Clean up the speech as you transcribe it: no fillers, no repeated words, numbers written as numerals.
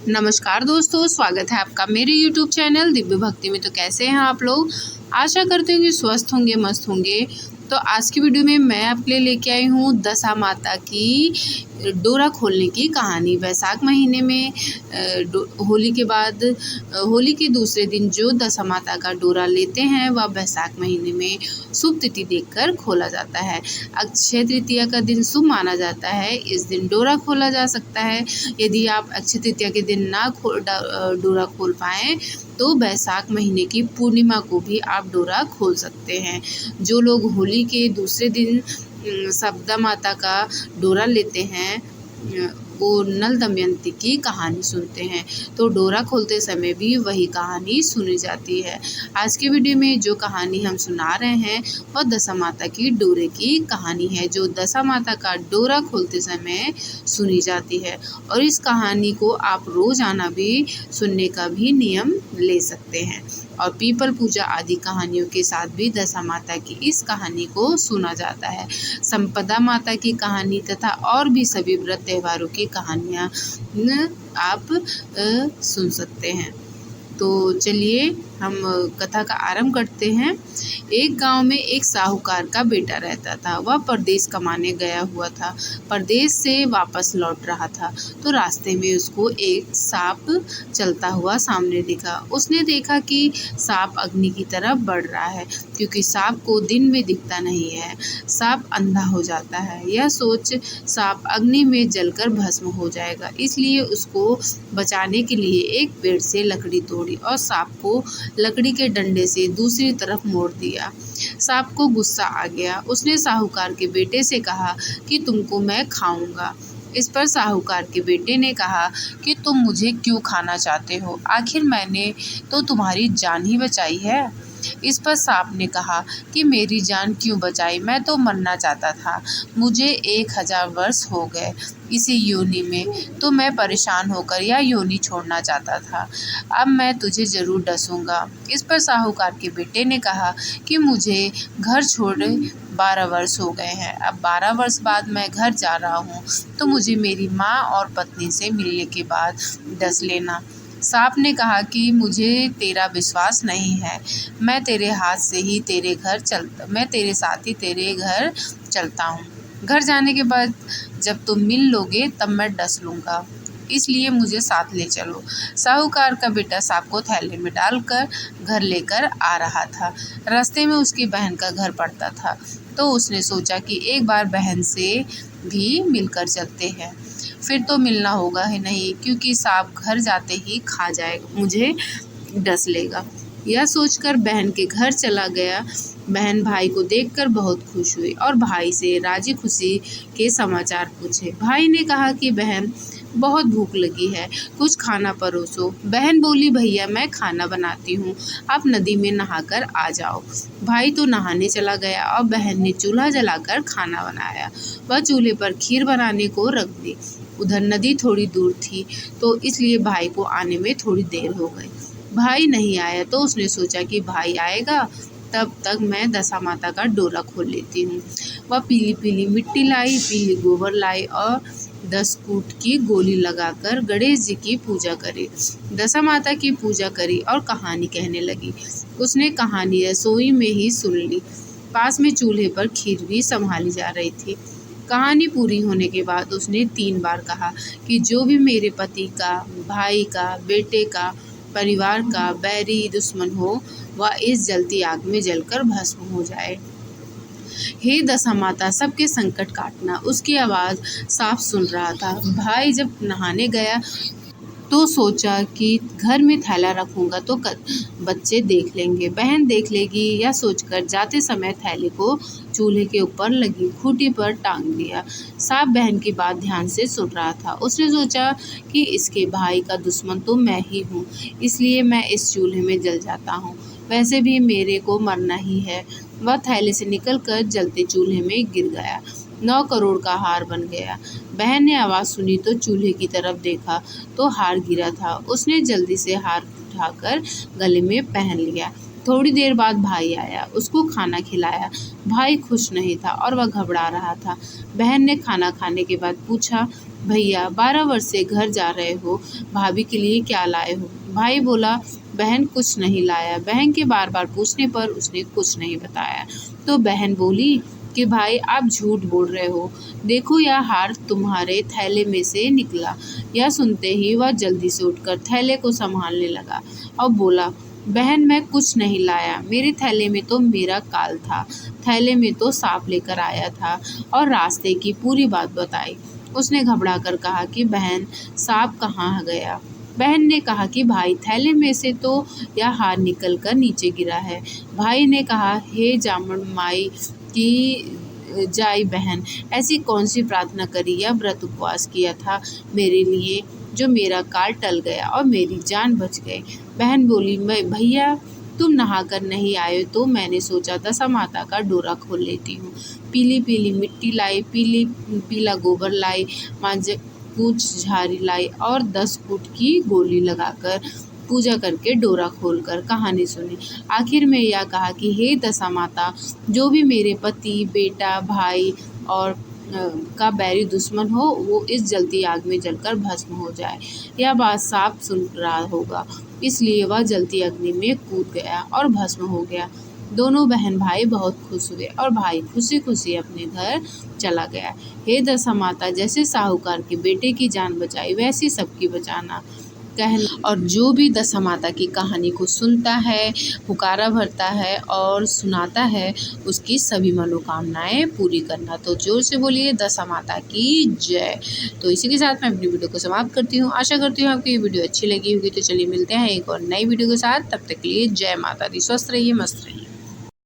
नमस्कार दोस्तों, स्वागत है आपका मेरे YouTube चैनल दिव्य भक्ति में। तो कैसे हैं आप लोग? आशा करते हैं कि स्वस्थ होंगे, मस्त होंगे। तो आज की वीडियो में मैं आपके लिए लेके आई हूँ दशा माता की डोरा खोलने की कहानी। वैशाख महीने में होली के बाद होली के दूसरे दिन जो दशा माता का डोरा लेते हैं वह वैशाख महीने में शुभ तिथि देखकर खोला जाता है। अक्षय तृतीया का दिन शुभ माना जाता है। इस दिन डोरा खोला जा सकता है। यदि आप अक्षय तृतीया के दिन ना डोरा खोल पाएँ तो वैशाख महीने की पूर्णिमा को भी आप डोरा खोल सकते हैं। जो लोग होली के दूसरे दिन सप्ता माता का डोरा लेते हैं वो नल दमयंती की कहानी सुनते हैं, तो डोरा खोलते समय भी वही कहानी सुनी जाती है। आज के वीडियो में जो कहानी हम सुना रहे हैं वह दशा माता की डोरे की कहानी है, जो दशा माता का डोरा खोलते समय सुनी जाती है। और इस कहानी को आप रोजाना भी सुनने का भी नियम ले सकते हैं। और पीपल पूजा आदि कहानियों के साथ भी दशा माता की इस कहानी को सुना जाता है। संपदा माता की कहानी तथा और भी सभी व्रत त्योहारों की कहानियाँ आप सुन सकते हैं। तो चलिए हम कथा का आरंभ करते हैं। एक गांव में एक साहूकार का बेटा रहता था। वह परदेश कमाने गया हुआ था। परदेश से वापस लौट रहा था तो रास्ते में उसको एक सांप चलता हुआ सामने दिखा। उसने देखा कि सांप अग्नि की तरफ बढ़ रहा है, क्योंकि सांप को दिन में दिखता नहीं है, सांप अंधा हो जाता है। यह सोच सांप अग्नि में जलकर भस्म हो जाएगा, इसलिए उसको बचाने के लिए एक पेड़ से लकड़ी तोड़ी और सांप को लकड़ी के डंडे से दूसरी तरफ मोड़ दिया। सांप को गुस्सा आ गया। उसने साहूकार के बेटे से कहा कि तुमको मैं खाऊंगा। इस पर साहूकार के बेटे ने कहा कि तुम मुझे क्यों खाना चाहते हो? आखिर मैंने तो तुम्हारी जान ही बचाई है। इस पर सांप ने कहा कि मेरी जान क्यों बचाई, मैं तो मरना चाहता था। मुझे 1000 वर्ष हो गए इसी योनि में, तो मैं परेशान होकर यह योनि छोड़ना चाहता था। अब मैं तुझे जरूर डसूंगा। इस पर साहूकार के बेटे ने कहा कि मुझे घर छोड़े 12 वर्ष हो गए हैं। अब 12 वर्ष बाद मैं घर जा रहा हूँ, तो मुझे मेरी माँ और पत्नी से मिलने के बाद डस लेना। सांप ने कहा कि मुझे तेरा विश्वास नहीं है। मैं तेरे साथ ही तेरे घर चलता हूँ। घर जाने के बाद जब तुम मिल लोगे तब मैं डस लूँगा, इसलिए मुझे साथ ले चलो। साहूकार का बेटा सांप को थैले में डालकर घर लेकर आ रहा था। रास्ते में उसकी बहन का घर पड़ता था, तो उसने सोचा कि एक बार बहन से भी मिलकर चलते हैं, फिर तो मिलना होगा ही नहीं, क्योंकि सांप घर जाते ही खा जाएगा, मुझे डस लेगा। यह सोचकर बहन के घर चला गया। बहन भाई को देखकर बहुत खुश हुई और भाई से राजी खुशी के समाचार पूछे। भाई ने कहा कि बहन, बहुत भूख लगी है, कुछ खाना परोसो। बहन बोली, भैया मैं खाना बनाती हूँ, आप नदी में नहाकर आ जाओ। भाई तो नहाने चला गया और बहन ने चूल्हा जलाकर खाना बनाया। वह चूल्हे पर खीर बनाने को रख दी। उधर नदी थोड़ी दूर थी, तो इसलिए भाई को आने में थोड़ी देर हो गई। भाई नहीं आया तो उसने सोचा कि भाई आएगा तब तक मैं दशा माता का डोरा खोल लेती हूँ। वह पीली पीली मिट्टी लाई, पीली गोबर लाई और 10 कूट की गोली लगाकर गणेश जी की पूजा करी। दशा माता की पूजा करी और कहानी कहने लगी। उसने कहानी रसोई में ही सुन ली। पास में चूल्हे पर खीर भी संभाली जा रही थी। कहानी पूरी होने के बाद उसने 3 बार कहा कि जो भी मेरे पति का, भाई का, बेटे का, परिवार का बैरी दुश्मन हो, वह इस जलती आग में जलकर भस्म हो जाए। हे दशा माता, सबके संकट काटना। उसकी आवाज़ साफ सुन रहा था। भाई जब नहाने गया तो सोचा कि घर में थैला रखूंगा तो बच्चे देख लेंगे, बहन देख लेगी, यह सोचकर जाते समय थैले को चूल्हे के ऊपर लगी खूंटी पर टांग दिया। सांप बहन की बात ध्यान से सुन रहा था। उसने सोचा कि इसके भाई का दुश्मन तो मैं ही हूँ, इसलिए मैं इस चूल्हे में जल जाता हूँ, वैसे भी मेरे को मरना ही है। वह थैले से निकलकर जलते चूल्हे में गिर गया। 9 करोड़ का हार बन गया। बहन ने आवाज़ सुनी तो चूल्हे की तरफ देखा तो हार गिरा था। उसने जल्दी से हार उठाकर गले में पहन लिया। थोड़ी देर बाद भाई आया, उसको खाना खिलाया। भाई खुश नहीं था और वह घबरा रहा था। बहन ने खाना खाने के बाद पूछा, भैया 12 वर्ष से घर जा रहे हो, भाभी के लिए क्या लाए हो? भाई बोला, बहन कुछ नहीं लाया। बहन के बार बार पूछने पर उसने कुछ नहीं बताया। तो बहन बोली कि भाई आप झूठ बोल रहे हो, देखो यह हार तुम्हारे थैले में से निकला। यह सुनते ही वह जल्दी से उठकर थैले को संभालने लगा और बोला, बहन मैं कुछ नहीं लाया, मेरे थैले में तो मेरा काल था, थैले में तो सांप लेकर आया था। और रास्ते की पूरी बात बताई। उसने घबरा कर कहा कि बहन सांप कहाँ गया? बहन ने कहा कि भाई थैले में से तो यह हार निकल कर नीचे गिरा है। भाई ने कहा, हे जामन माई की जाई बहन, ऐसी कौन सी प्रार्थना करी या व्रत उपवास किया था मेरे लिए जो मेरा काल टल गया और मेरी जान बच गई? बहन बोली, मैं भैया तुम नहाकर नहीं आए तो मैंने सोचा दशा माता का डोरा खोल लेती हूँ। पीली पीली मिट्टी लाई, पीला गोबर लाई, मांझ कुछ झाड़ी लाई और 10 फुट की गोली लगाकर पूजा करके डोरा खोलकर कहानी सुनी। आखिर में यह कहा कि हे दशा माता, जो भी मेरे पति, बेटा, भाई और का बैरी दुश्मन हो वो इस जलती आग में जलकर भस्म हो जाए। यह बात सांप सुन रहा होगा, इसलिए वह जलती अग्नि में कूद गया और भस्म हो गया। दोनों बहन भाई बहुत खुश हुए और भाई खुशी खुशी अपने घर चला गया। हे दशा माता, जैसे साहूकार के बेटे की जान बचाई वैसी सबकी बचाना कहना। और जो भी दशा माता की कहानी को सुनता है, पुकारा भरता है और सुनाता है, उसकी सभी मनोकामनाएं पूरी करना। तो जोर से बोलिए दशा माता की जय। तो इसी के साथ मैं अपनी वीडियो को समाप्त करती हूँ। आशा करती हूँ आपको ये वीडियो अच्छी लगी होगी। तो चलिए मिलते हैं एक और नई वीडियो के साथ, तब तक के लिए जय माता दी। स्वस्थ रहिए, मस्त रहिए।